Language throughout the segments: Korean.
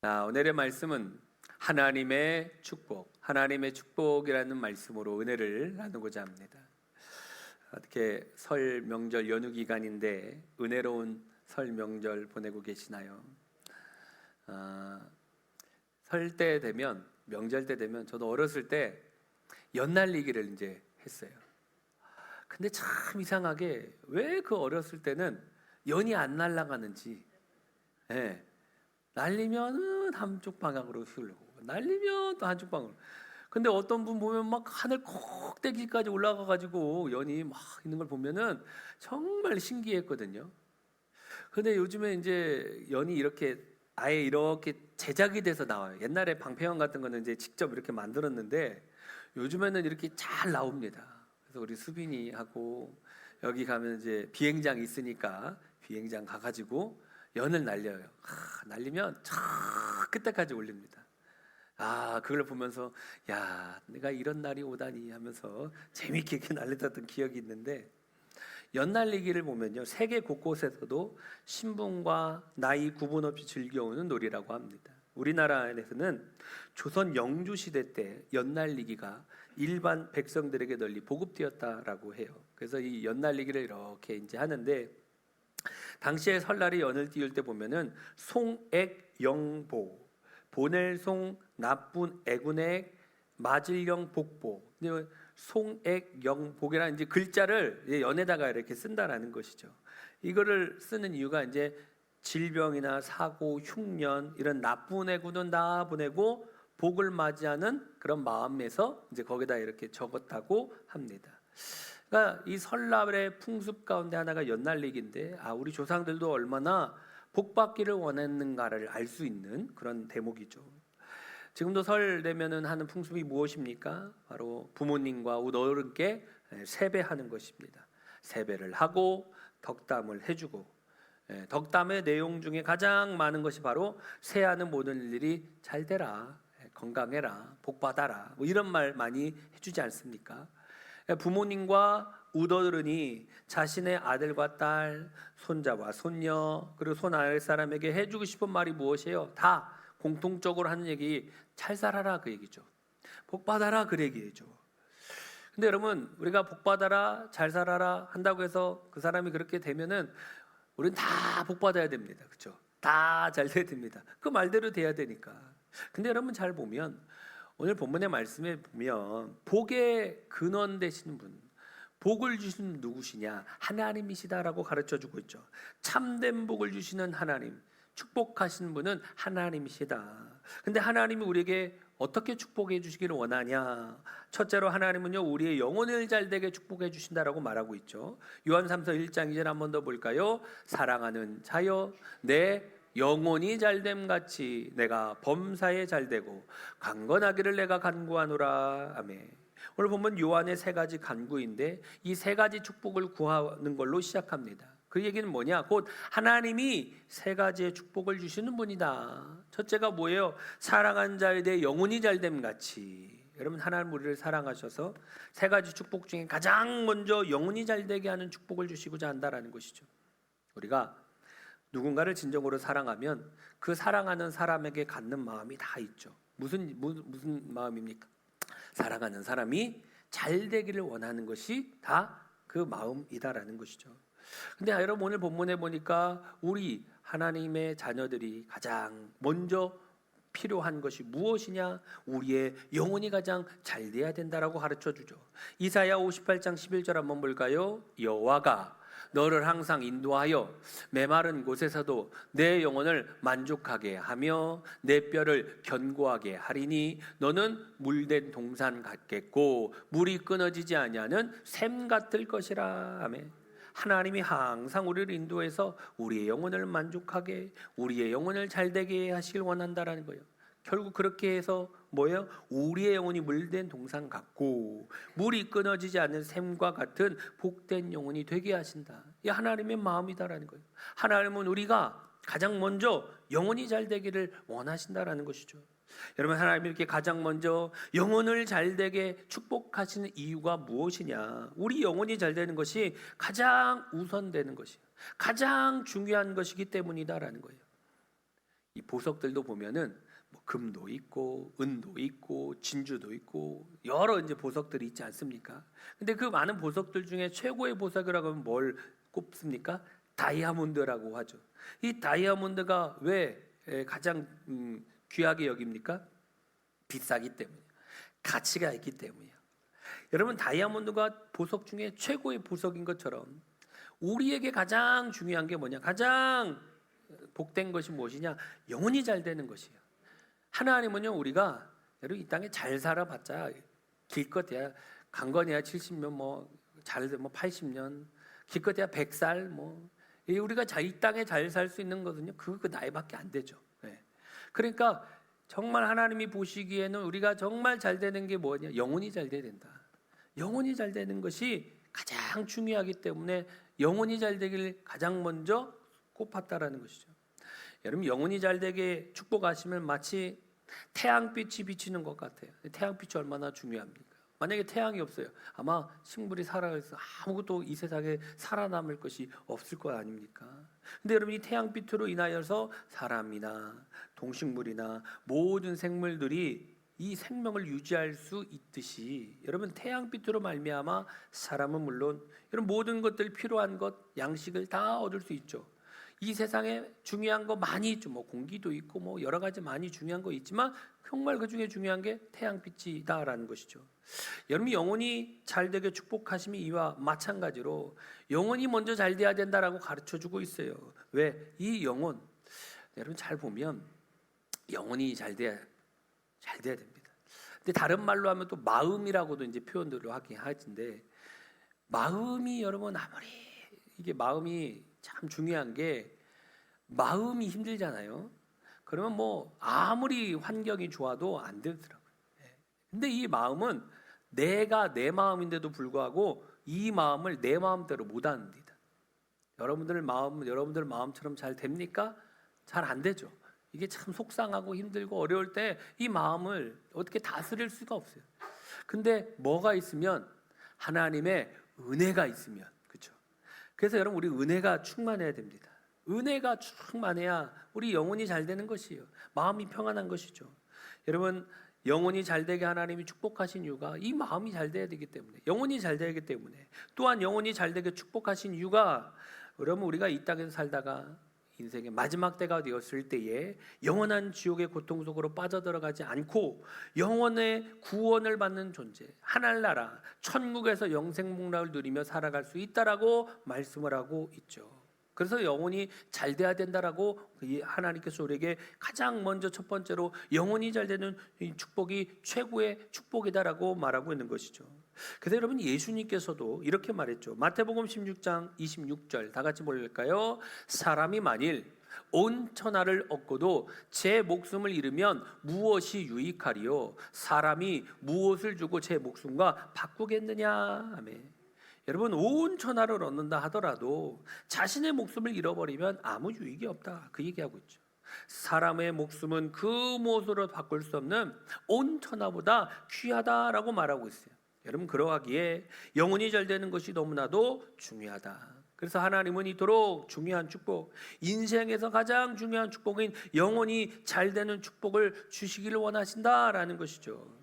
오늘의 말씀은 하나님의 축복이라는 말씀으로 은혜를 나누고자 합니다. 어떻게 설 명절 연휴 기간인데 은혜로운 설 명절 보내고 계시나요? 설 때 되면, 명절 때 되면 저도 어렸을 때 연날리기를 이제 했어요. 근데 참 이상하게 왜 그 어렸을 때는 연이 안 날아가는지, 날리면 한쪽 방향으로 휘울고 날리면 또 한쪽 방향으로. 근데 어떤 분 보면 막 하늘 꼭대기까지 올라가 가지고 연이 막 있는 걸 보면은 정말 신기했거든요. 근데 요즘에 이제 연이 이렇게 아예 이렇게 제작이 돼서 나와요. 옛날에 방패연 같은 거는 이제 직접 이렇게 만들었는데 요즘에는 이렇게 잘 나옵니다. 그래서 우리 수빈이 하고 여기 가면 이제 비행장 있으니까 비행장 가가지고 연을 날려요. 날리면 저 끝에까지 올립니다. 그걸 보면서 야, 내가 이런 날이 오다니 하면서 재밌게 이렇게 날렸던 기억이 있는데, 연날리기를 보면요, 세계 곳곳에서도 신분과 나이 구분 없이 즐겨오는 놀이라고 합니다. 우리나라에서는 조선 영주 시대 때 연날리기가 일반 백성들에게 널리 보급되었다라고 해요. 그래서 이 연날리기를 이렇게 이제 하는데, 당시에 설날에 연을 띄울 때 보면은 송액영보, 보낼송 나쁜 애군액 맞을영 복보, 송액영복이라는 이제 글자를 연에다가 이렇게 쓴다라는 것이죠. 이거를 쓰는 이유가 이제 질병이나 사고, 흉년 이런 나쁜 애군은 다 보내고 복을 맞이하는 그런 마음에서 이제 거기다 이렇게 적었다고 합니다. 그러니까 이 설날의 풍습 가운데 하나가 연날리기인데, 우리 조상들도 얼마나 복받기를 원했는가를 알 수 있는 그런 대목이죠. 지금도 설 되면은 하는 풍습이 무엇입니까? 바로 부모님과 어른께 세배하는 것입니다. 세배를 하고 덕담을 해주고, 덕담의 내용 중에 가장 많은 것이 바로 새해하는 모든 일들이 잘 되라, 건강해라, 복 받아라, 뭐 이런 말 많이 해주지 않습니까? 부모님과 우더른이 자신의 아들과 딸, 손자와 손녀, 그리고 손 아래 사람에게 해주고 싶은 말이 무엇이에요? 다 공통적으로 하는 얘기, 잘 살아라 그 얘기죠. 복 받아라 그 얘기죠. 근데 여러분, 우리가 복 받아라, 잘 살아라 한다고 해서 그 사람이 그렇게 되면은 우리는 다 복 받아야 됩니다. 그렇죠? 다 잘 돼야 됩니다. 그 말대로 돼야 되니까. 근데 여러분 잘 보면 오늘 본문의 말씀에 보면 복의 근원 되시는 분, 복을 주시는 누구시냐? 하나님이시다라고 가르쳐주고 있죠. 참된 복을 주시는 하나님, 축복하시는 분은 하나님이시다. 근데 하나님이 우리에게 어떻게 축복해 주시기를 원하냐? 첫째로 하나님은요, 우리의 영혼을 잘되게 축복해 주신다라고 말하고 있죠. 요한삼서 1장 2절 한 번 더 볼까요? 사랑하는 자여, 내 영혼이 잘됨 같이 내가 범사에 잘되고 강건하기를 내가 간구하노라. 아멘. 오늘 보면 요한의 세 가지 간구인데, 이 세 가지 축복을 구하는 걸로 시작합니다. 그 얘기는 뭐냐? 곧 하나님이 세 가지의 축복을 주시는 분이다. 첫째가 뭐예요? 사랑한 자에 대해 영혼이 잘됨 같이. 여러분, 하나님 우리를 사랑하셔서 세 가지 축복 중에 가장 먼저 영혼이 잘되게 하는 축복을 주시고자 한다라는 것이죠. 우리가 누군가를 진정으로 사랑하면 그 사랑하는 사람에게 갖는 마음이 다 있죠. 무슨 마음입니까? 사랑하는 사람이 잘 되기를 원하는 것이 다 그 마음이다라는 것이죠. 근데 여러분, 오늘 본문에 보니까 우리 하나님의 자녀들이 가장 먼저 필요한 것이 무엇이냐? 우리의 영혼이 가장 잘 돼야 된다라고 가르쳐 주죠. 이사야 58장 11절 한번 볼까요? 여호와가 너를 항상 인도하여 메마른 곳에서도 내 영혼을 만족하게 하며 내 뼈를 견고하게 하리니 너는 물된 동산 같겠고 물이 끊어지지 아니하는 샘 같을 것이라. 아멘. 하나님이 항상 우리를 인도해서 우리의 영혼을 만족하게, 우리의 영혼을 잘되게 하시길 원한다라는 거예요. 결국 그렇게 해서 뭐예요? 우리의 영혼이 물된 동산 같고 물이 끊어지지 않는 샘과 같은 복된 영혼이 되게 하신다. 이 하나님의 마음이다라는 거예요. 하나님은 우리가 가장 먼저 영혼이 잘 되기를 원하신다라는 것이죠. 여러분, 하나님이 이렇게 가장 먼저 영혼을 잘 되게 축복하시는 이유가 무엇이냐? 우리 영혼이 잘 되는 것이 가장 우선되는 것이에요. 가장 중요한 것이기 때문이다라는 거예요. 이 보석들도 보면은 뭐 금도 있고 은도 있고 진주도 있고 여러 이제 보석들이 있지 않습니까? 근데 그 많은 보석들 중에 최고의 보석이라고 하면 뭘 꼽습니까? 다이아몬드라고 하죠. 이 다이아몬드가 왜 가장 귀하게 여깁니까? 비싸기 때문이에요. 가치가 있기 때문이에요. 여러분, 다이아몬드가 보석 중에 최고의 보석인 것처럼 우리에게 가장 중요한 게 뭐냐? 가장 복된 것이 무엇이냐? 영혼이 잘 되는 것이에요. 하나님은요, 우리가 여러분 이 땅에 잘 살아봤자 길껏해야 강건해야 70년 잘되면 80년 기껏해야 100살 우리가 이 땅에 잘 살 수 있는 것은요 그 나이밖에 안 되죠. 네. 그러니까 정말 하나님이 보시기에는 우리가 정말 잘 되는 게 뭐냐? 영혼이 잘 돼야 된다. 영혼이 잘 되는 것이 가장 중요하기 때문에 영혼이 잘 되길 가장 먼저 꼽았다라는 것이죠. 여러분, 영혼이 잘 되게 축복하시면 마치 태양빛이 비치는 것 같아요. 태양빛이 얼마나 중요합니까? 만약에 태양이 없어요, 아마 식물이 살아가서 아무것도 이 세상에 살아남을 것이 없을 것 아닙니까? 근데 여러분, 이 태양빛으로 인하여서 사람이나 동식물이나 모든 생물들이 이 생명을 유지할 수 있듯이 여러분, 태양빛으로 말미암아 사람은 물론 이런 모든 것들, 필요한 것, 양식을 다 얻을 수 있죠. 이 세상에 중요한 거 많이 있죠. 공기도 있고 여러 가지 많이 중요한 거 있지만 정말 그 중에 중요한 게 태양빛이다라는 것이죠. 여러분, 영혼이 잘 되게 축복하심이 이와 마찬가지로 영혼이 먼저 잘 돼야 된다라고 가르쳐주고 있어요. 왜? 이 영혼, 여러분 잘 보면 영혼이 잘 돼야 됩니다. 근데 다른 말로 하면 또 마음이라고도 이제 표현들을 하긴 하는데, 마음이 여러분 아무리 이게 마음이 참 중요한 게, 마음이 힘들잖아요. 그러면 아무리 환경이 좋아도 안 되더라고요. 근데 이 마음은 내가 내 마음인데도 불구하고 이 마음을 내 마음대로 못 합니다. 여러분들 마음처럼 잘 됩니까? 잘 안 되죠. 이게 참 속상하고 힘들고 어려울 때 이 마음을 어떻게 다스릴 수가 없어요. 근데 뭐가 있으면, 하나님의 은혜가 있으면, 그렇죠? 그래서 여러분, 우리 은혜가 충만해야 됩니다. 은혜가 충만해야 우리 영혼이 잘 되는 것이에요. 마음이 평안한 것이죠. 여러분, 영혼이 잘 되게 하나님이 축복하신 이유가 이 마음이 잘 돼야 되기 때문에, 영혼이 잘 되기 때문에, 또한 영혼이 잘 되게 축복하신 이유가, 여러분 우리가 이 땅에서 살다가 인생의 마지막 때가 되었을 때에 영원한 지옥의 고통 속으로 빠져들어가지 않고 영원의 구원을 받는 존재, 하늘나라 천국에서 영생복락을 누리며 살아갈 수 있다라고 말씀을 하고 있죠. 그래서 영혼이 잘 돼야 된다라고 하나님께서 우리에게 가장 먼저 첫 번째로 영혼이 잘 되는 축복이 최고의 축복이다라고 말하고 있는 것이죠. 그래서 여러분, 예수님께서도 이렇게 말했죠. 마태복음 16장 26절 다 같이 볼까요? 사람이 만일 온 천하를 얻고도 제 목숨을 잃으면 무엇이 유익하리요? 사람이 무엇을 주고 제 목숨과 바꾸겠느냐? 아멘. 여러분, 온 천하를 얻는다 하더라도 자신의 목숨을 잃어버리면 아무 유익이 없다, 그 얘기하고 있죠. 사람의 목숨은 그 무엇으로 바꿀 수 없는 온 천하보다 귀하다라고 말하고 있어요. 여러분, 그러하기에 영혼이 잘 되는 것이 너무나도 중요하다. 그래서 하나님은 이토록 중요한 축복, 인생에서 가장 중요한 축복인 영혼이 잘 되는 축복을 주시기를 원하신다라는 것이죠.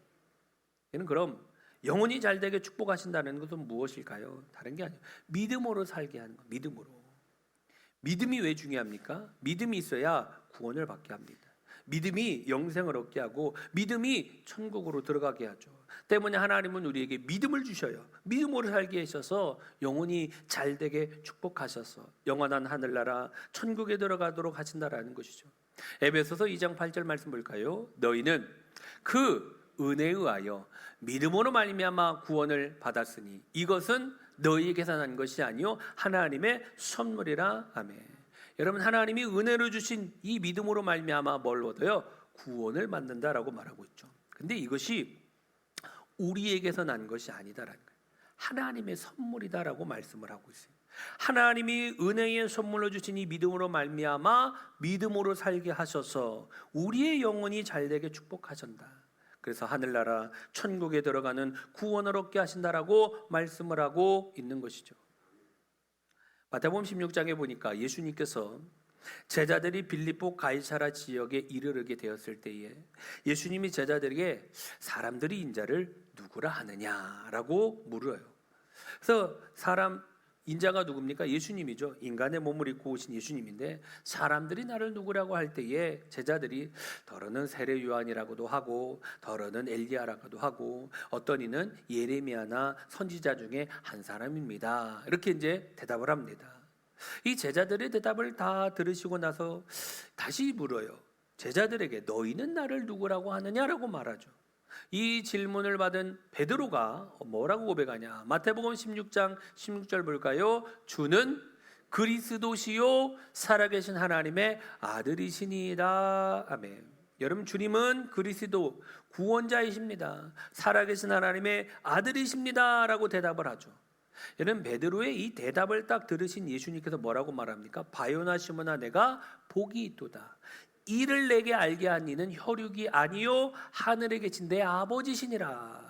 얘는 그럼 영혼이 잘 되게 축복하신다는 것은 무엇일까요? 다른 게 아니에요. 믿음으로 살게 하는 거. 믿음이 왜 중요합니까? 믿음이 있어야 구원을 받게 합니다. 믿음이 영생을 얻게 하고 믿음이 천국으로 들어가게 하죠. 때문에 하나님은 우리에게 믿음을 주셔요. 믿음으로 살게 하셔서 영혼이 잘 되게 축복하셔서 영원한 하늘나라 천국에 들어가도록 하신다라는 것이죠. 에베소서 2장 8절 말씀 볼까요? 너희는 그 은혜에 의하여 믿음으로 말미암아 구원을 받았으니 이것은 너희에게서 난 것이 아니요 하나님의 선물이라. 아멘. 여러분, 하나님이 은혜로 주신 이 믿음으로 말미암아 뭘 얻어요? 구원을 받는다라고 말하고 있죠. 근데 이것이 우리에게서 난 것이 아니다라는 거예요. 하나님의 선물이다라고 말씀을 하고 있어요. 하나님이 은혜의 선물로 주신 이 믿음으로 말미암아 믿음으로 살게 하셔서 우리의 영혼이 잘되게 축복하신다. 그래서 하늘나라 천국에 들어가는 구원을 얻게 하신다라고 말씀을 하고 있는 것이죠. 마태복음 16장에 보니까 예수님께서 제자들이 빌립보 가이사라 지역에 이르르게 되었을 때에 예수님이 제자들에게 사람들이 인자를 누구라 하느냐라고 물어요. 그래서 사람 인자가 누굽니까? 예수님이죠. 인간의 몸을 입고 오신 예수님인데 사람들이 나를 누구라고 할 때에 제자들이 더러는 세례 요한이라고도 하고 더러는 엘리야라고도 하고 어떤 이는 예레미야나 선지자 중에 한 사람입니다. 이렇게 이제 대답을 합니다. 이 제자들의 대답을 다 들으시고 나서 다시 물어요. 제자들에게 너희는 나를 누구라고 하느냐라고 말하죠. 이 질문을 받은 베드로가 뭐라고 고백하냐? 마태복음 16장 16절 볼까요? 주는 그리스도시요 살아계신 하나님의 아들이시니이다. 아멘. 여러분, 주님은 그리스도 구원자이십니다. 살아계신 하나님의 아들이십니다라고 대답을 하죠. 여러분, 베드로의 이 대답을 딱 들으신 예수님께서 뭐라고 말합니까? 바요나 시몬아 내가 복이 있도다. 이를 내게 알게 한 이는 혈육이 아니요 하늘에 계신 내 아버지시니라.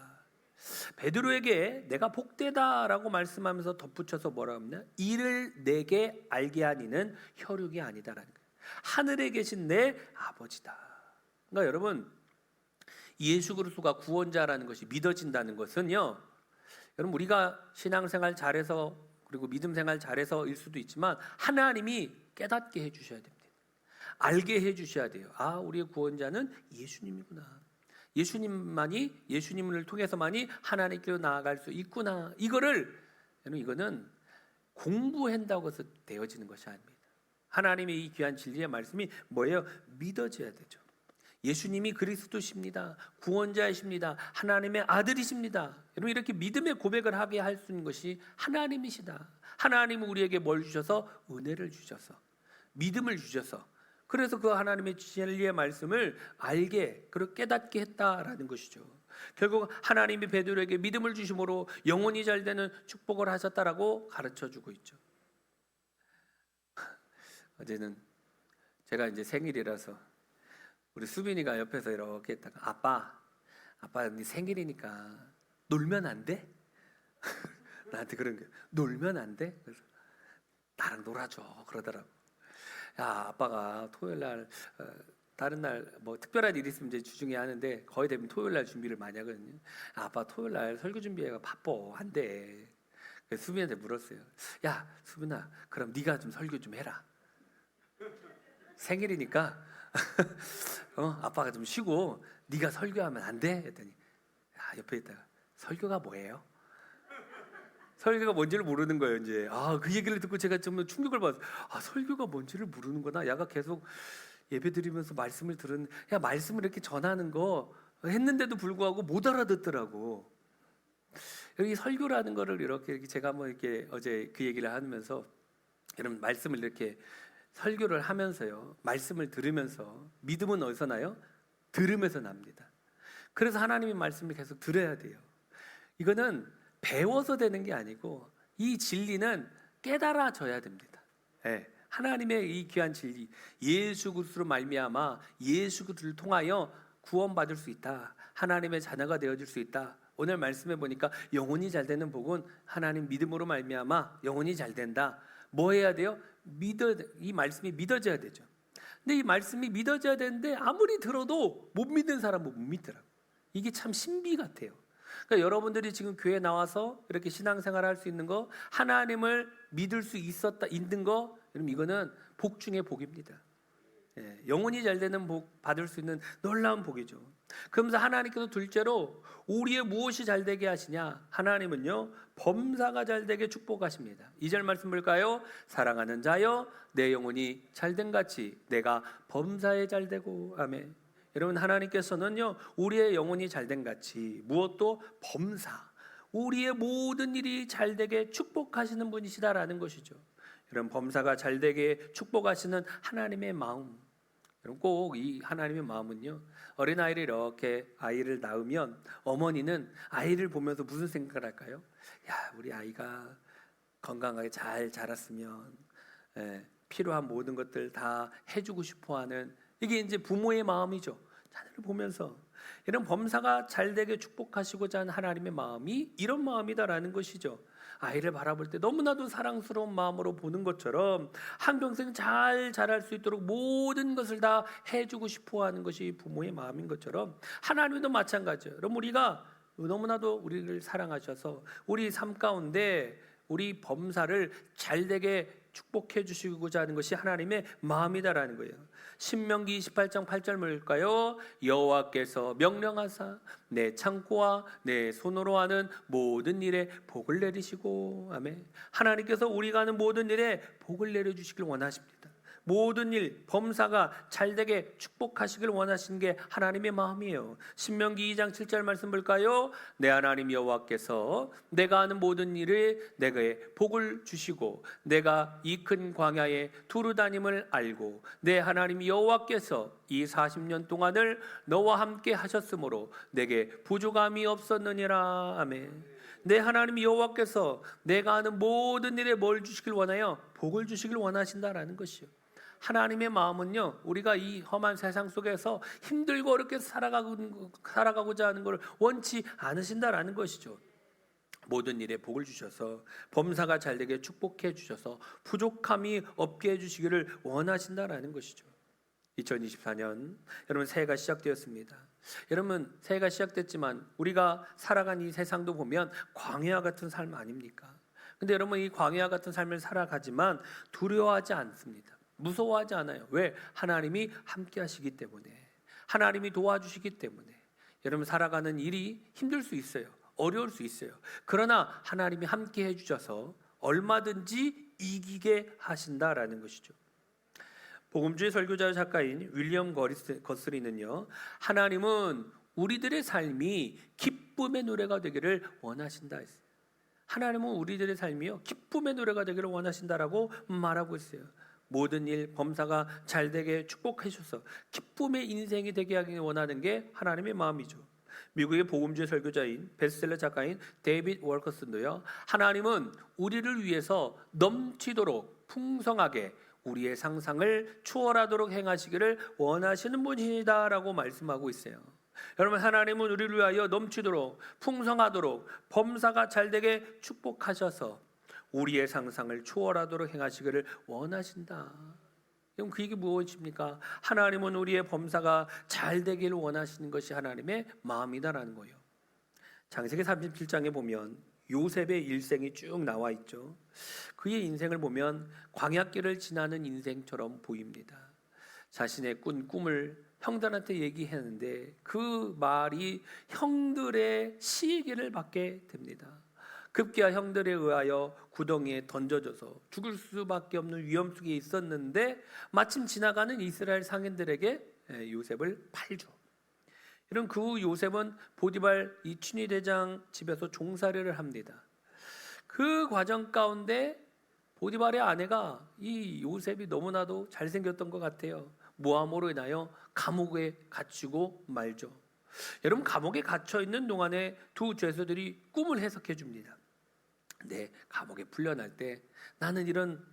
베드로에게 내가 복되다라고 말씀하면서 덧붙여서 뭐라고 합니까? 이를 내게 알게 한 이는 혈육이 아니다라는 거예요. 하늘에 계신 내 아버지다. 그러니까 여러분, 예수 그리스도가 구원자라는 것이 믿어진다는 것은요, 여러분 우리가 신앙생활 잘해서 그리고 믿음생활 잘해서일 수도 있지만 하나님이 깨닫게 해주셔야 됩니다. 알게 해주셔야 돼요. 아, 우리의 구원자는 예수님이구나. 예수님을 통해서만이 하나님께로 나아갈 수 있구나. 이거는 공부한다고 해서 되어지는 것이 아닙니다. 하나님의 이 귀한 진리의 말씀이 뭐예요? 믿어져야 되죠. 예수님이 그리스도십니다. 구원자이십니다. 하나님의 아들이십니다. 여러분, 이렇게 믿음의 고백을 하게 할 수 있는 것이 하나님이시다. 하나님은 우리에게 뭘 주셔서? 은혜를 주셔서, 믿음을 주셔서, 그래서 그 하나님의 진리의 말씀을 알게 그리고 깨닫게 했다라는 것이죠. 결국 하나님이 베드로에게 믿음을 주심으로 영혼이 잘 되는 축복을 하셨다라고 가르쳐주고 있죠. 어제는 제가 이제 생일이라서 우리 수빈이가 옆에서 이렇게 했다가 아빠 네 생일이니까 놀면 안 돼? 나한테 그런 거예요. 놀면 안 돼? 그래서 나랑 놀아줘 그러더라고. 야, 아빠가 토요일 날 다른 날 뭐 특별한 일 있으면 이제 주중에 하는데 거의 대부분 토요일 날 준비를 많이 하거든요. 아빠 토요일 날 설교 준비해가 바빠 안 돼. 그래서 수빈이한테 물었어요. 야, 수빈아, 그럼 네가 좀 설교 좀 해라. 생일이니까 아빠가 좀 쉬고 네가 설교하면 안 돼? 했더니 옆에 있다가 설교가 뭐예요? 설교가 뭔지를 모르는 거예요. 이제 그 얘기를 듣고 제가 좀 충격을 받았어요. 설교가 뭔지를 모르는구나. 야가 계속 예배 드리면서 말씀을 들은 말씀을 이렇게 전하는 거 했는데도 불구하고 못 알아듣더라고. 여기 설교라는 거를 이렇게 제가 한번 이렇게 어제 그 얘기를 하면서 여러분 말씀을 이렇게 설교를 하면서요, 말씀을 들으면서 믿음은 어디서 나요? 들으면서 납니다. 그래서 하나님의 말씀을 계속 들어야 돼요. 이거는 배워서 되는 게 아니고 이 진리는 깨달아져야 됩니다. 네. 하나님의 이 귀한 진리, 예수 그리스도로 말미암아 예수 그리스도를 통하여 구원받을 수 있다. 하나님의 자녀가 되어질 수 있다. 오늘 말씀해 보니까 영혼이 잘 되는 복은 하나님 믿음으로 말미암아 영혼이 잘 된다. 뭐 해야 돼요? 이 말씀이 믿어져야 되죠. 근데 이 말씀이 믿어져야 되는데 아무리 들어도 못 믿는 사람은 못 믿더라고요. 이게 참 신비 같아요. 그러니까 여러분들이 지금 교회 나와서 이렇게 신앙생활을 할 수 있는 거, 하나님을 믿을 수 있는 거, 여러분 이거는 복 중에 복입니다. 영혼이 잘 되는 복 받을 수 있는 놀라운 복이죠. 그러면서 하나님께서 둘째로 우리의 무엇이 잘 되게 하시냐? 하나님은요 범사가 잘 되게 축복하십니다. 2절 말씀 볼까요? 사랑하는 자여 내 영혼이 잘된 같이 내가 범사에 잘 되고. 아멘. 여러분, 하나님께서는요 우리의 영혼이 잘된 같이 무엇도 범사, 우리의 모든 일이 잘되게 축복하시는 분이시다라는 것이죠. 여러분, 범사가 잘되게 축복하시는 하나님의 마음, 여러분 꼭 이 하나님의 마음은요, 어린아이를 이렇게 아이를 낳으면 어머니는 아이를 보면서 무슨 생각을 할까요? 야, 우리 아이가 건강하게 잘 자랐으면 필요한 모든 것들 다 해주고 싶어하는, 이게 이제 부모의 마음이죠. 하늘을 보면서 이런 범사가 잘되게 축복하시고자 하는 하나님의 마음이 이런 마음이다라는 것이죠. 아이를 바라볼 때 너무나도 사랑스러운 마음으로 보는 것처럼 한평생 잘 자랄 수 있도록 모든 것을 다 해주고 싶어하는 것이 부모의 마음인 것처럼 하나님도 마찬가지예요. 그럼 우리가 너무나도 우리를 사랑하셔서 우리 삶 가운데 우리 범사를 잘되게 축복해 주시고자 하는 것이 하나님의 마음이다라는 거예요. 신명기 28장 8절 뭘까요? 여호와께서 명령하사 내 창고와 내 손으로 하는 모든 일에 복을 내리시고, 아멘. 하나님께서 우리가 하는 모든 일에 복을 내려주시길 원하십니다. 모든 일, 범사가 잘되게 축복하시길 원하시는 게 하나님의 마음이에요. 신명기 2장 7절 말씀 볼까요? 내 하나님 여호와께서 내가 하는 모든 일에 내게 복을 주시고 내가 이 큰 광야에 두루 다님을 알고 내 하나님 여호와께서 이 40년 동안을 너와 함께 하셨으므로 내게 부족함이 없었느니라. 아멘. 내 하나님 여호와께서 내가 하는 모든 일에 뭘 주시길 원해요? 복을 주시길 원하신다라는 것이요. 하나님의 마음은요, 우리가 이 험한 세상 속에서 힘들고 어렵게 살아가고자 하는 것을 원치 않으신다라는 것이죠. 모든 일에 복을 주셔서 범사가 잘되게 축복해 주셔서 부족함이 없게 해주시기를 원하신다라는 것이죠. 2024년 여러분 새해가 시작되었습니다. 여러분 새해가 시작됐지만 우리가 살아간 이 세상도 보면 광야 같은 삶 아닙니까? 근데 여러분 이 광야 같은 삶을 살아가지만 두려워하지 않습니다. 무서워하지 않아요. 왜? 하나님이 함께 하시기 때문에, 하나님이 도와주시기 때문에. 여러분 살아가는 일이 힘들 수 있어요. 어려울 수 있어요. 그러나 하나님이 함께 해주셔서 얼마든지 이기게 하신다라는 것이죠. 복음주의 설교자 작가인 윌리엄 거스리는요, 하나님은 우리들의 삶이 기쁨의 노래가 되기를 원하신다 했어요. 하나님은 우리들의 삶이요 기쁨의 노래가 되기를 원하신다라고 말하고 있어요. 모든 일 범사가 잘되게 축복해 주셔서 기쁨의 인생이 되게 하기 원하는 게 하나님의 마음이죠. 미국의 복음주의 설교자인 베스트셀러 작가인 데이빗 월커슨도요, 하나님은 우리를 위해서 넘치도록 풍성하게 우리의 상상을 초월하도록 행하시기를 원하시는 분이다라고 말씀하고 있어요. 여러분 하나님은 우리를 위하여 넘치도록 풍성하도록 범사가 잘되게 축복하셔서 우리의 상상을 초월하도록 행하시기를 원하신다. 그럼 그게 무엇입니까? 하나님은 우리의 범사가 잘되기를 원하시는 것이 하나님의 마음이다라는 거예요. 창세기 37장에 보면 요셉의 일생이 쭉 나와 있죠. 그의 인생을 보면 광야길을 지나는 인생처럼 보입니다. 자신의 꾼 꿈을 형들한테 얘기했는데 그 말이 형들의 시기를 받게 됩니다. 급기야 형들에 의하여 구덩이에 던져져서 죽을 수밖에 없는 위험 속에 있었는데 마침 지나가는 이스라엘 상인들에게 요셉을 팔죠. 이런 그 요셉은 보디발 이 친위 대장 집에서 종살이를 합니다. 그 과정 가운데 보디발의 아내가 이 요셉이 너무나도 잘생겼던 것 같아요. 모함으로 인하여 감옥에 갇히고 말죠. 여러분 감옥에 갇혀 있는 동안에 두 죄수들이 꿈을 해석해 줍니다. 네, 감옥에 풀려날 때 나는 이런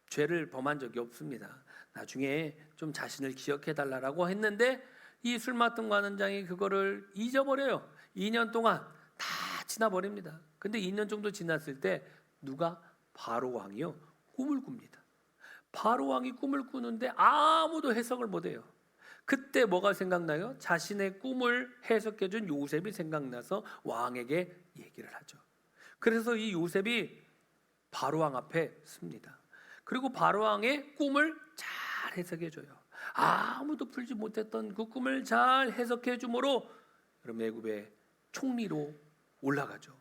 죄를 범한 적이 없습니다. 나중에 좀 자신을 기억해 달라고 했는데 이 술 맡은 관원장이 그거를 잊어버려요. 2년 동안 다 지나버립니다. 근데 2년 정도 지났을 때 누가 바로 왕이요 꿈을 꿉니다. 바로 왕이 꿈을 꾸는데 아무도 해석을 못해요. 그때 뭐가 생각나요? 자신의 꿈을 해석해준 요셉이 생각나서 왕에게 얘기를 하죠. 그래서 이 요셉이 바로왕 앞에 섭니다. 그리고 바로왕의 꿈을 잘 해석해줘요. 아무도 풀지 못했던 그 꿈을 잘 해석해주므로 여러분 애굽의 총리로 올라가죠.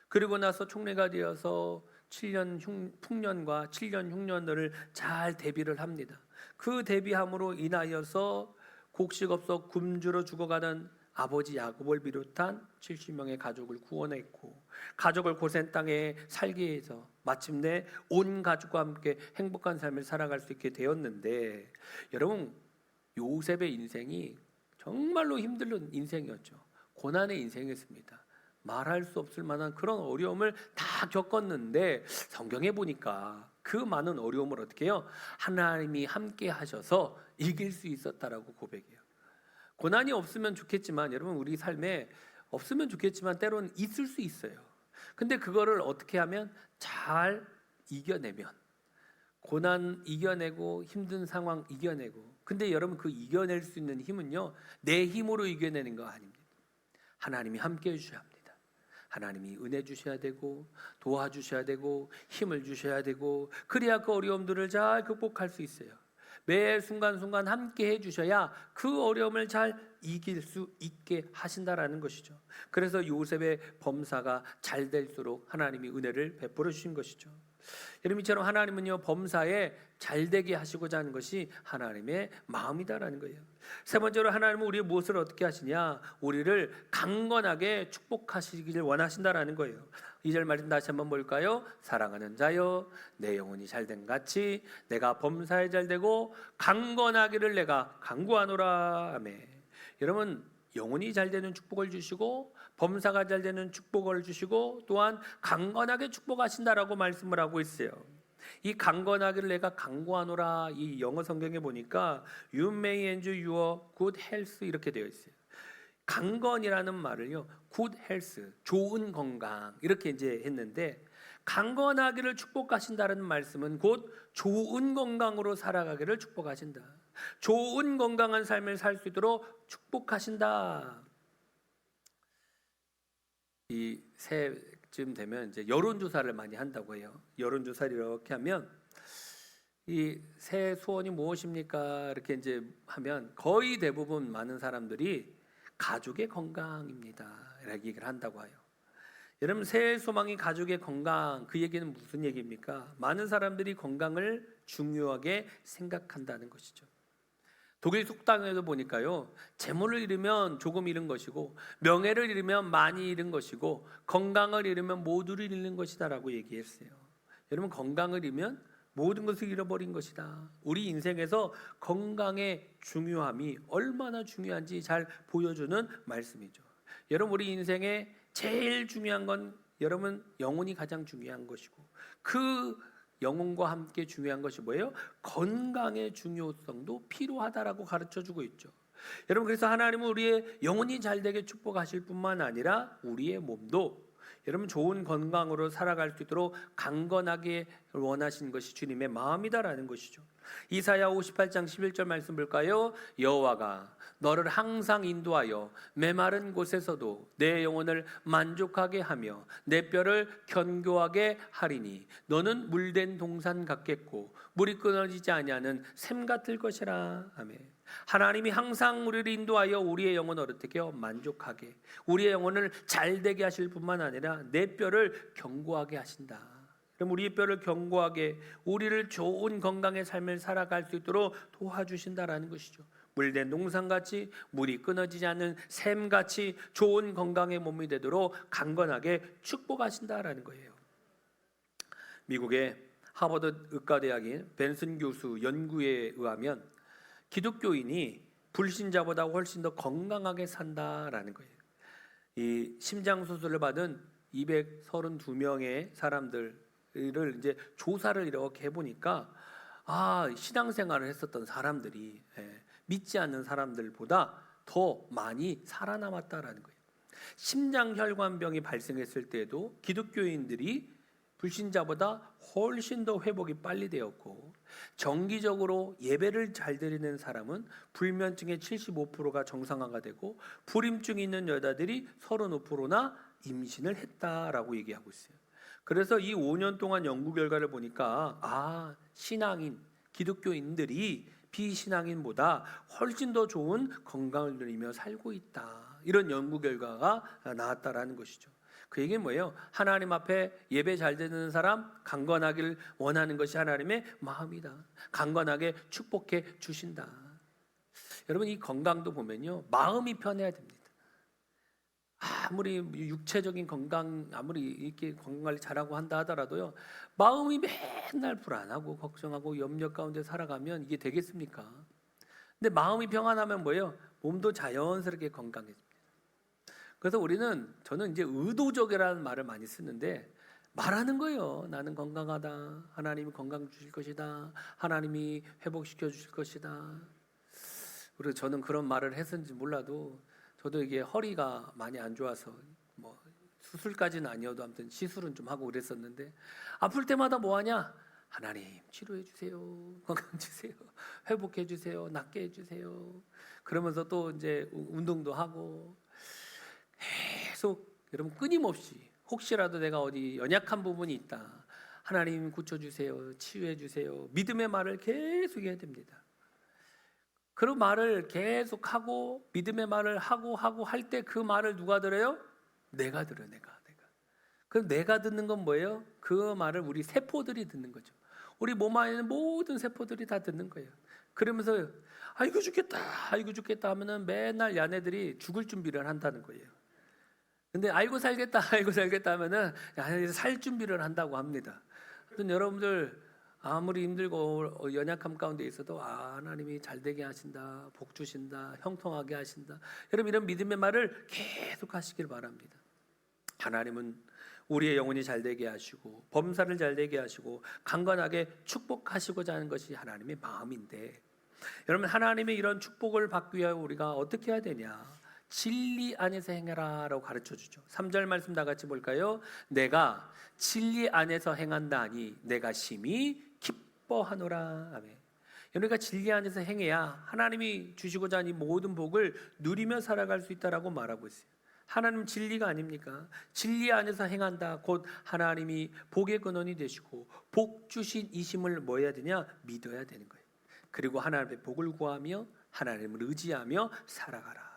그리고 나서 총리가 되어서 7년 풍년과 7년 흉년들을 잘 대비를 합니다. 그 대비함으로 인하여서 곡식 없어 굶주려 죽어가는 아버지 야곱을 비롯한 70명의 가족을 구원했고 가족을 고센 땅에 살게 해서 마침내 온 가족과 함께 행복한 삶을 살아갈 수 있게 되었는데 여러분 요셉의 인생이 정말로 힘든 인생이었죠. 고난의 인생이었습니다. 말할 수 없을 만한 그런 어려움을 다 겪었는데 성경에 보니까 그 많은 어려움을 어떻게 해요? 하나님이 함께 하셔서 이길 수 있었다라고 고백해요. 고난이 없으면 좋겠지만 여러분 우리 삶에 없으면 좋겠지만 때로는 있을 수 있어요. 근데 그거를 어떻게 하면 잘 이겨내면 고난 이겨내고 힘든 상황 이겨내고 근데 여러분 그 이겨낼 수 있는 힘은요 내 힘으로 이겨내는 거 아닙니다. 하나님이 함께 해주셔야 합니다. 하나님이 은혜 주셔야 되고 도와주셔야 되고 힘을 주셔야 되고 그래야 그 어려움들을 잘 극복할 수 있어요. 매 순간순간 함께 해주셔야 그 어려움을 잘 이길 수 있게 하신다라는 것이죠. 그래서 요셉의 범사가 잘 될수록 하나님이 은혜를 베풀어 주신 것이죠. 여러분처럼 하나님은요 범사에 잘 되게 하시고자 하는 것이 하나님의 마음이다라는 거예요. 세 번째로 하나님은 우리의 무엇을 어떻게 하시냐, 우리를 강건하게 축복하시기를 원하신다라는 거예요. 2절 말씀 다시 한번 볼까요? 사랑하는 자여 내 영혼이 잘된 같이 내가 범사에 잘되고 강건하기를 내가 간구하노라. 아멘. 여러분 영혼이 잘되는 축복을 주시고 범사가 잘되는 축복을 주시고 또한 강건하게 축복하신다라고 말씀을 하고 있어요. 이 강건하기를 내가 간구하노라, 이 영어 성경에 보니까 You may enjoy your good health 이렇게 되어 있어요. 강건이라는 말을요 good health, 좋은 건강 이렇게 이제 했는데 강건하기를 축복하신다는 말씀은 곧 좋은 건강으로 살아가기를 축복하신다. 좋은 건강한 삶을 살 수 있도록 축복하신다. 이 새쯤 되면 이제 여론조사를 많이 한다고 해요. 여론조사를 이렇게 하면 이 새 소원이 무엇입니까? 이렇게 이제 하면 거의 대부분 많은 사람들이 가족의 건강입니다. 이렇게 얘기를 한다고 해요. 여러분 새해 소망이 가족의 건강, 그 얘기는 무슨 얘기입니까? 많은 사람들이 건강을 중요하게 생각한다는 것이죠. 독일 속담에도 보니까요 재물을 잃으면 조금 잃은 것이고 명예를 잃으면 많이 잃은 것이고 건강을 잃으면 모두를 잃는 것이다 라고 얘기했어요. 여러분 건강을 잃으면 모든 것을 잃어버린 것이다. 우리 인생에서 건강의 중요함이 얼마나 중요한지 잘 보여주는 말씀이죠. 여러분 우리 인생에 제일 중요한 건 여러분 영혼이 가장 중요한 것이고 그 영혼과 함께 중요한 것이 뭐예요? 건강의 중요성도 필요하다라고 가르쳐주고 있죠. 여러분 그래서 하나님은 우리의 영혼이 잘되게 축복하실 뿐만 아니라 우리의 몸도 여러분 좋은 건강으로 살아갈 수 있도록 강건하게 원하신 것이 주님의 마음이다라는 것이죠. 이사야 58장 11절 말씀 볼까요? 여호와가 너를 항상 인도하여 메마른 곳에서도 내 영혼을 만족하게 하며 내 뼈를 견고하게 하리니 너는 물된 동산 같겠고 물이 끊어지지 아니하는 샘 같을 것이라. 아멘. 하나님이 항상 우리를 인도하여 우리의 영혼을 어떻게 해요? 만족하게, 우리의 영혼을 잘되게 하실 뿐만 아니라 내 뼈를 견고하게 하신다. 그럼 우리의 뼈를 견고하게, 우리를 좋은 건강의 삶을 살아갈 수 있도록 도와주신다라는 것이죠. 물된 농산같이, 물이 끊어지지 않는 샘같이 좋은 건강의 몸이 되도록 강건하게 축복하신다라는 거예요. 미국의 하버드 의과대학인 벤슨 교수 연구에 의하면 기독교인이 불신자보다 훨씬 더 건강하게 산다라는 거예요. 이 심장 수술을 받은 232명의 사람들을 이제 조사를 이렇게 해보니까 신앙생활을 했었던 사람들이 믿지 않는 사람들보다 더 많이 살아남았다라는 거예요. 심장혈관병이 발생했을 때에도 기독교인들이 불신자보다 훨씬 더 회복이 빨리 되었고 정기적으로 예배를 잘 드리는 사람은 불면증의 75%가 정상화가 되고 불임증이 있는 여자들이 35%나 임신을 했다라고 얘기하고 있어요. 그래서 이 5년 동안 연구 결과를 보니까 신앙인, 기독교인들이 비신앙인보다 훨씬 더 좋은 건강을 누리며 살고 있다. 이런 연구 결과가 나왔다라는 것이죠. 그 얘기는 뭐예요? 하나님 앞에 예배 잘 드리는 사람 강건하기를 원하는 것이 하나님의 마음이다. 강건하게 축복해 주신다. 여러분 이 건강도 보면요 마음이 편해야 됩니다. 아무리 육체적인 건강 아무리 이렇게 건강관리 잘하고 한다 하더라도요 마음이 맨날 불안하고 걱정하고 염려 가운데 살아가면 이게 되겠습니까? 근데 마음이 평안하면 뭐예요? 몸도 자연스럽게 건강해집니다. 그래서 저는 이제 의도적이라는 말을 많이 쓰는데 말하는 거예요. 나는 건강하다. 하나님이 건강 주실 것이다. 하나님이 회복시켜 주실 것이다. 그리고 저는 그런 말을 했는지 몰라도 저도 이게 허리가 많이 안 좋아서 뭐 수술까지는 아니어도 아무튼 시술은 좀 하고 그랬었는데 아플 때마다 뭐 하냐? 하나님 치료해 주세요. 건강 주세요. 회복해 주세요. 낫게 해 주세요. 그러면서 또 이제 운동도 하고 계속 여러분 끊임없이 혹시라도 내가 어디 연약한 부분이 있다. 하나님 고쳐 주세요. 치유해 주세요. 믿음의 말을 계속 해야 됩니다. 그런 말을 계속하고 믿음의 말을 하고 할 때 그 말을 누가 들어요? 내가 들어요. 내가. 그럼 내가 듣는 건 뭐예요? 그 말을 우리 세포들이 듣는 거죠. 우리 몸 안에 있는 모든 세포들이 다 듣는 거예요. 그러면서 아이고 죽겠다 하면은 맨날 야네들이 죽을 준비를 한다는 거예요. 근데 아이고 살겠다 하면은 살 준비를 한다고 합니다. 여러분들 아무리 힘들고 연약함 가운데 있어도 하나님이 잘되게 하신다, 복 주신다, 형통하게 하신다. 여러분 이런 믿음의 말을 계속 하시길 바랍니다. 하나님은 우리의 영혼이 잘되게 하시고 범사를 잘되게 하시고 강건하게 축복하시고자 하는 것이 하나님의 마음인데 여러분 하나님의 이런 축복을 받기 위하여 우리가 어떻게 해야 되냐? 진리 안에서 행하라 라고 가르쳐주죠. 3절 말씀 다 같이 볼까요? 내가 진리 안에서 행한다 하니 내가 심히 기뻐하노라. 아멘. 그러니까 진리 안에서 행해야 하나님이 주시고자 하는 이 모든 복을 누리며 살아갈 수 있다라고 말하고 있어요. 하나님 진리가 아닙니까? 진리 안에서 행한다. 곧 하나님이 복의 근원이 되시고 복 주신 이심을 뭐 해야 되냐? 믿어야 되는 거예요. 그리고 하나님의 복을 구하며 하나님을 의지하며 살아가라.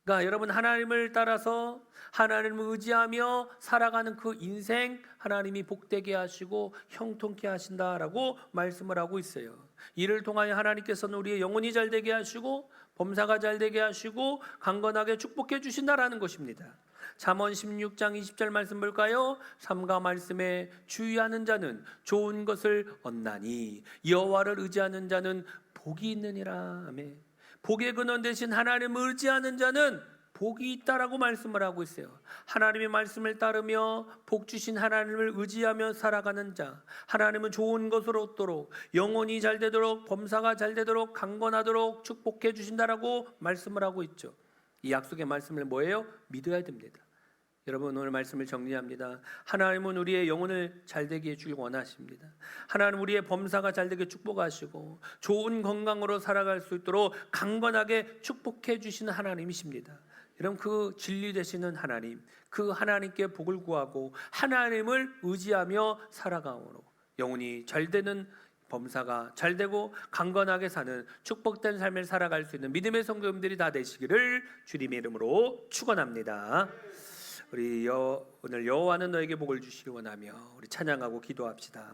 그러니까 여러분 하나님을 따라서 하나님을 의지하며 살아가는 그 인생 하나님이 복되게 하시고 형통케 하신다라고 말씀을 하고 있어요. 이를 통하여 하나님께서는 우리의 영혼이 잘되게 하시고 범사가 잘되게 하시고 강건하게 축복해 주신다라는 것입니다. 잠언 16장 20절 말씀 볼까요? 삼가 말씀에 주의하는 자는 좋은 것을 얻나니 여호와를 의지하는 자는 복이 있느니라. 아멘. 복의 근원 되신 하나님을 의지하는 자는 복이 있다라고 말씀을 하고 있어요. 하나님의 말씀을 따르며 복 주신 하나님을 의지하며 살아가는 자, 하나님은 좋은 것을 얻도록 영혼이 잘 되도록 범사가 잘 되도록 강건하도록 축복해 주신다라고 말씀을 하고 있죠. 이 약속의 말씀을 뭐예요? 믿어야 됩니다. 여러분 오늘 말씀을 정리합니다. 하나님은 우리의 영혼을 잘되게 해주길 원하십니다. 하나님 우리의 범사가 잘되게 축복하시고 좋은 건강으로 살아갈 수 있도록 강건하게 축복해 주시는 하나님이십니다. 여러분 그 진리 되시는 하나님, 그 하나님께 복을 구하고 하나님을 의지하며 살아가므로 영혼이 잘되는 범사가 잘되고 강건하게 사는 축복된 삶을 살아갈 수 있는 믿음의 성도님들이 다 되시기를 주님의 이름으로 축원합니다. 우리 오늘 여호와는 너에게 복을 주시기 원하며 우리 찬양하고 기도합시다.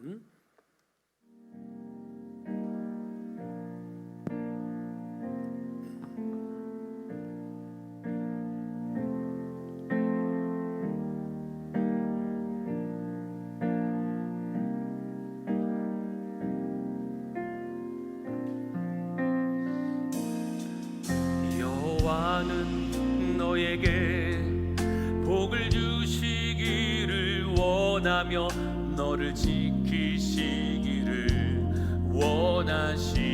여호와는 너에게 복을 주시기를 원하며 너를 지키시기를 원하시며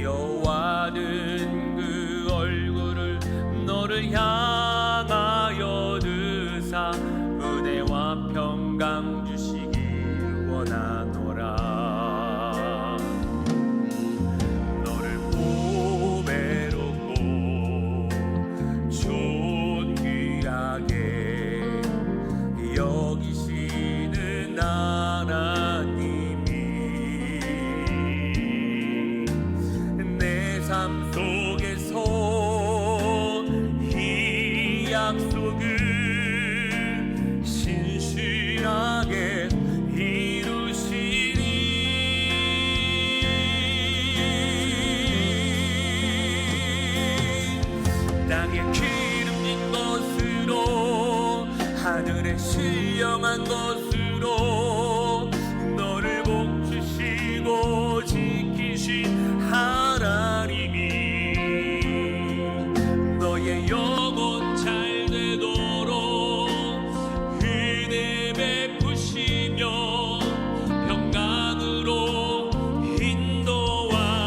여호와는 그 얼굴을 너를 향하여 드사 은혜와 평강 주시길 원하노라. 여기시는 하나님이 내 삶 속에서 이 약속을 신실하게 이루시니 땅에 기름진 것으로 하늘에 신령한 것으로 너를 복주시고 지키신 하나님이 너의 영혼 잘 되도록 은혜 베푸시며 평강으로 인도하시니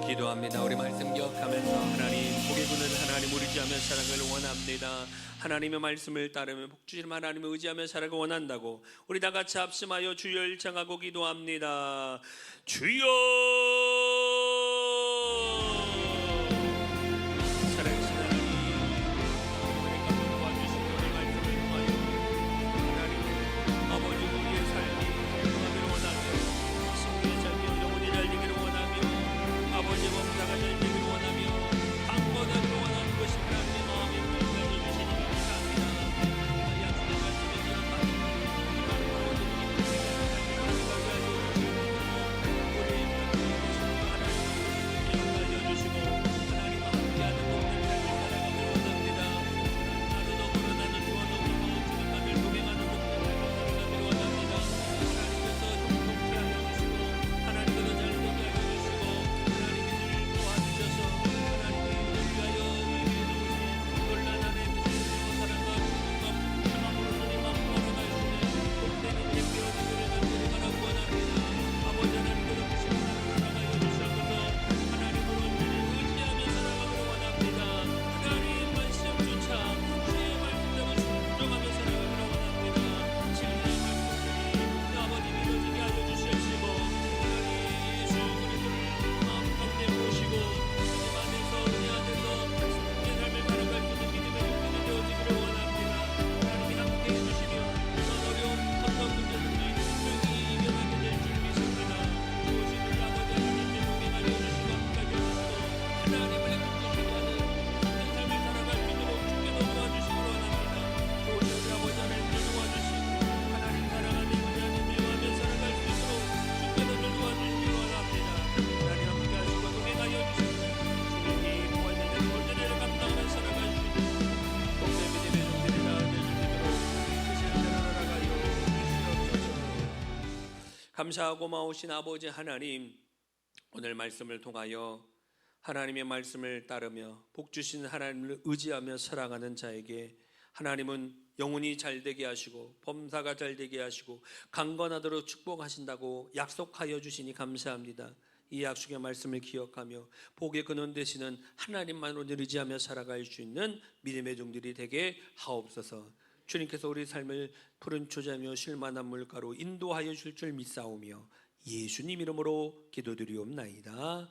기도합니다. 우리 말씀 기억하면서 하나님 복의 분은 하나님 우리 의지하며 살아가길 원합니다. 하나님의 말씀을 따르며 복주신 하나님을 의지하며 살아가길 원한다고 우리 다 같이 합심하여 주여 청하고 기도합니다. 주여 살아계신 하나님 우리가 도와주신 우리 말씀을 통하여 하나님 아버지 우리의 삶이 행복하기를 원하며 승리의 삶이 영원히 잘 되기를 원하며 아버지의 범사가 잘 되기를 원하며 강건하기를 원하는 것이 하나님의 마음입니다. 주시니 감사합니다. 약속의 말씀에 기억하며 하나님 아버지의 삶을 살아가게 하여 주시고 우리 알려주시고 하나님과 함께하는 복된 삶을 살아가기를 원합니다. 나도 너무로 나는 주와 너무로 주님과 늘 동행하는 복된 삶을 살아가기를 원합니다. 하나님께서 형통케 하여 주시고 하나님께서 잘 되게 하여 주시고 하나님이 늘 도와주셔서 하나님의 일을 위하여 의미해 놓으신 놀란 안에 주시고 사랑과 부흥과 평안으로 주님 앞 걸어가시는 복된 인생 되어지기를 간절히 바라고 원합니다. 아버지 하나님께서 그 시간을 살아가여 주셔서 하나님으로 주님 의지하며 살아가기를 원합니다. 하나님 말씀 쫓아 주의 말씀대로 순종하며 살아가기를 원합니다. 진리의 말씀이 아버지 믿어지게 하여 주시옵시고 하나님 예수 그리스도를 마음 가운데 모시고 주님 안에서 은혜 안에서 승리의 삶을 살아갈 수 있는 믿음의 용기가 되어지기를 원합니다. 하나님이 함께해 주시며 이런 어려움 어떤 문제든지 조용히 이겨나게 될 줄 믿습니다. 무엇이든 아버지 하나님께 동행하여 주시고 함께하여 주시고 하나님을 행복하게 하는 복된 삶을 살아갈 수 있도록 주께서 도와주시기를 원합니다. 오직 우리 아버지 하나님께 도와주시고 하나님 사랑하며 하나님 미워하며 살아갈 수 있도록 주께서 늘 도와주시기를 원합니다. 하나님 함께하시고 동행하여 주시고 주님이 모든 문제를 감당하며 살아갈 수 있는 복된 믿음의 종들이 다 되실 수 있도록 그 시간을 살아가여 주시옵소서. 감사하고 고마우신 아버지 하나님, 오늘 말씀을 통하여 하나님의 말씀을 따르며 복 주신 하나님을 의지하며 살아가는 자에게 하나님은 영혼이 잘되게 하시고 범사가 잘되게 하시고 강건하도록 축복하신다고 약속하여 주시니 감사합니다. 이 약속의 말씀을 기억하며 복의 근원 되시는 하나님만으로 의지하며 살아갈 수 있는 믿음의 종들이 되게 하옵소서. 주님께서 우리 삶을 푸른 초자며 쉴만한 물가로 인도하여 줄 줄 믿사오며 예수님 이름으로 기도드리옵나이다.